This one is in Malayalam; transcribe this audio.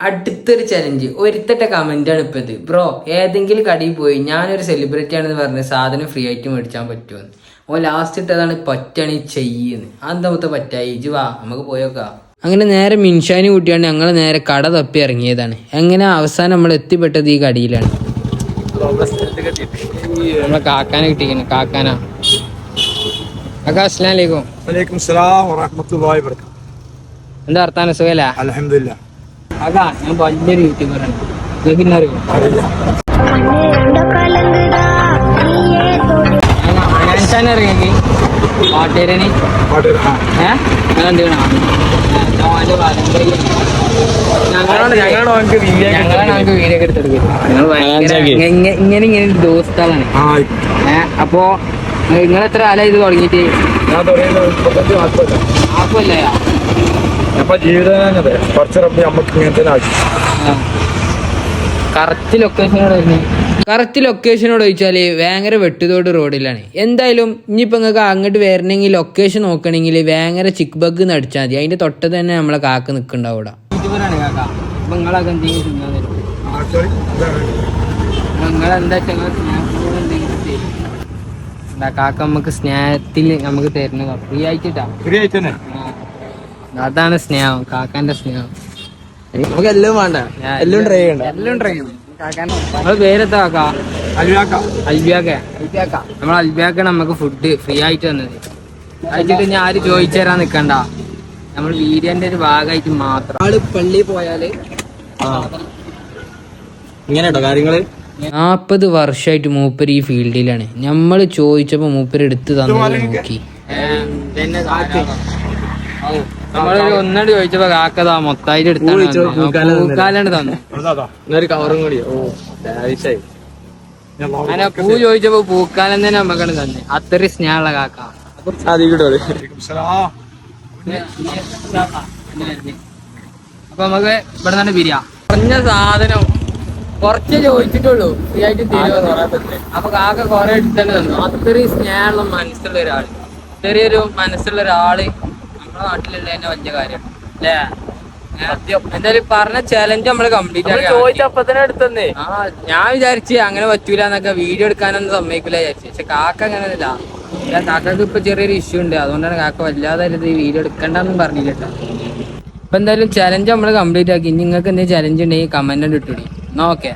അടുത്തൊരു ചലഞ്ച് ഒരുത്തട്ട കമന്റാണ് ഇപ്പൊ ഇത്. ബ്രോ ഏതെങ്കിലും കടയിൽ പോയി ഞാനൊരു സെലിബ്രിറ്റി ആണെന്ന് പറഞ്ഞ് സാധനം ഫ്രീ ആയിട്ട് മേടിച്ചാൻ പറ്റുമെന്ന്. ഓ ലാസ്റ്റ് ഇട്ടതാണ് പറ്റാണ് ചെയ്യുന്നത്. അതെന്താ മൊത്തം പറ്റായി ഇജ് വാ നമുക്ക് പോയോക്കാം. അങ്ങനെ നേരെ മിൻഷാനി കൂട്ടിയാണ് ഞങ്ങൾ നേരെ കട തപ്പി ഇറങ്ങിയതാണ്. എങ്ങനെ അവസാനം നമ്മൾ എത്തിപ്പെട്ടത് ഈ കടയിലാണ്. നമ്മളെ കാക്കാനെ കിട്ടിക്കുന്നു. കാക്കാനാ കാക്കാ അസ്സലാമു അലൈക്കും. വലൈക്കും സലാം വറഹ്മത്തുള്ളാഹി വബറകാതുഹു. എന്താ വർത്താനം സുഖല്ലേ? അൽഹംദുലില്ലാ. അതാ ഞാൻ വലിയൊരു യൂട്യൂബറാണ്. നിങ്ങൾക്ക് അറിയോ? ഇറങ്ങി പാട്ടേരനി ഞങ്ങളാണ് വീഡിയോ ഒക്കെ എടുത്തെടുക്കുന്നത്. ഇങ്ങനെ ഇങ്ങനെ ദോസ്താളാണ്. അപ്പോ നിങ്ങൾ എത്ര കാലം ഇത് തുടങ്ങിയിട്ട്? ആപ്പല്ലേ കറക്റ്റ് ലൊക്കേഷനോട് ചോദിച്ചാല് വേങ്ങര വെട്ടുതോട് റോഡിലാണ്. എന്തായാലും ഇനിയിപ്പോ നിങ്ങൾക്ക് അങ്ങോട്ട് വരണമെങ്കിൽ ലൊക്കേഷൻ നോക്കണമെങ്കിൽ വേങ്ങര ചിക്ക് ബഗ് നടിച്ചാൽ മതി. അതിന്റെ തൊട്ടത് തന്നെ നമ്മളെ കാക്ക നിൽക്കുന്നുണ്ടാവും ഇവിടെ. നിങ്ങളൊക്കെ എന്തെങ്കിലും നിങ്ങളെന്താ കാക്ക നമുക്ക് സ്നേഹത്തിൽ നമുക്ക് തരുന്നത് ഫ്രീ ആയിട്ടാ. അതാണ് സ്നേഹം, കാക്കാന്റെ സ്നേഹം. നമുക്ക് എല്ലാം വേണ്ട, എല്ലാം ട്രൈ ചെയ്യണ്ട. എല്ലാം ട്രൈ ചെയ്യണം. നമ്മള് പേരെത്താ കാക്ക? അൽബിയാക്ക. നമ്മൾ അൽബിയാക്ക നമുക്ക് ഫുഡ് ഫ്രീ ആയിട്ട് തന്നത്. അയച്ചിട്ട് ഞാൻ ആര് ചോദിച്ചു തരാൻ നിക്കണ്ട, നമ്മൾ വീഡിയോന്റെ ഒരു ഭാഗമായിട്ട് മാത്രം. ആള് പള്ളി പോയാല് ഇങ്ങനെട്ടോ കാര്യങ്ങള്. 40 വർഷമായിട്ട് മൂപ്പര് ഈ ഫീൽഡിലാണ്. നമ്മൾ ചോദിച്ചപ്പോ മൂപ്പര് എടുത്ത് തന്നെ നോക്കി. നമ്മള് ഒന്നടി ചോദിച്ചപ്പോ കാക്കതാ മൊത്തമായിട്ട് എടുത്താണ് തന്നു. കവറും കൂടി. അങ്ങനെ പൂ ചോദിച്ചപ്പോ പൂക്കാലം തന്നെ നമ്മക്കാണ് തന്നെ. അത്രയും സ്നേഹമുള്ള കാക്ക. അപ്പൊ നമുക്ക് ഇവിടെ നിന്ന് പിരിയാ. കുറഞ്ഞ സാധനം കുറച്ച് ചോദിച്ചിട്ടുള്ളൂ, ഫ്രീ ആയിട്ട് തരുമോ? അപ്പൊ കാക്ക കുറെ എടുത്തന്നെ തന്നു. അത്രയും സ്നേഹമുള്ള മനസ്സുള്ള ഒരാള്, ചെറിയൊരു മനസ്സുള്ള ഒരാള് നമ്മുടെ നാട്ടിലുള്ള തന്നെ വലിയ കാര്യം അല്ലേ? എന്തായാലും പറഞ്ഞ ചലഞ്ച് നമ്മള് കംപ്ലീറ്റ് ആക്കി. ഞാൻ വിചാരിച്ച് അങ്ങനെ പറ്റൂല എന്നൊക്കെ, വീഡിയോ എടുക്കാനൊന്നും സമ്മതിക്കില്ല വിചാരിച്ചു. പക്ഷെ കാക്ക അങ്ങനെയല്ല. കാക്കക്ക് ഇപ്പൊ ചെറിയൊരു ഇഷ്യൂ ഉണ്ട്, അതുകൊണ്ടാണ് കാക്ക വല്ലാതെ വീഡിയോ എടുക്കണ്ടെന്നും പറഞ്ഞില്ല കേട്ടോ. ഇപ്പൊ എന്തായാലും ചലഞ്ച് നമ്മള് കംപ്ലീറ്റ് ആക്കി. ഇനി നിങ്ങൾക്ക് എന്തെങ്കിലും ചലഞ്ച് ഉണ്ടെങ്കിൽ കമന്റ് ഇട്ടുകൂടി. എന്നാ ഓക്കെ.